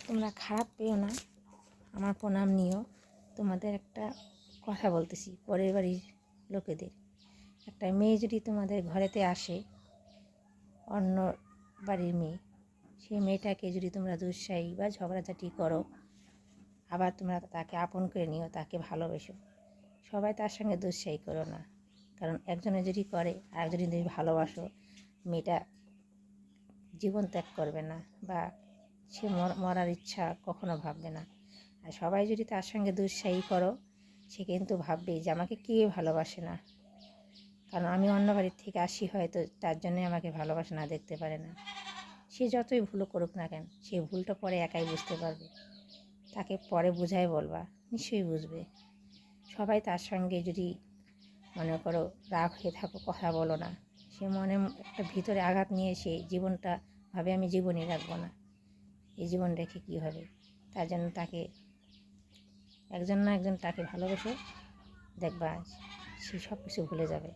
তোমরা খারাপ পেও না, আমার প্রণাম নিও। তোমাদের একটা কথা বলতেছি, পরের বাড়ির লোকেদের। একটা মেয়ে যদি তোমাদের ঘরেতে আসে, অন্য বাড়ির মেয়ে, সেই মেয়েটাকে যদি তোমরা দুঃসাহী বা ঝগড়াঝাটি করো, আবার তোমরা তাকে আপন করে নিও, তাকে ভালোবেসো, সবাই তার সঙ্গে দুঃসাহী করো না। কারণ একজনে যদি করে আর একজনে যদি ভালোবাসো, মেয়েটা জীবন ত্যাগ করবে না বা সে মরার ইচ্ছা কখনো ভাববে না। আর সবাই যদি তার সঙ্গে দুঃসাহী করো, সে কিন্তু ভাববে যে আমাকে কে ভালোবাসে না। কারণ আমি অন্য বাড়ির থেকে আসি, হয়তো তার জন্যে আমাকে ভালোবাসে না, দেখতে পারে না। সে যতই ভুল করুক না কেন, সে ভুলটা পরে একাই বুঝতে পারবে। তাকে পরে বুঝাই বলবা, নিশ্চয়ই বুঝবে। সবাই তার সঙ্গে যদি মনে করো রাগ হয়ে থাকো, কথা বলো না, সে মনে একটা ভিতরে আঘাত নিয়ে সে জীবনটা ভাবে আমি জীবনই রাখবো না। এই জীবন রেখে কী হবে? তার জন্য তাকে একজন না একজন তাকে ভালোবেসে দেখবা সে সব কিছু ভুলে যাবে।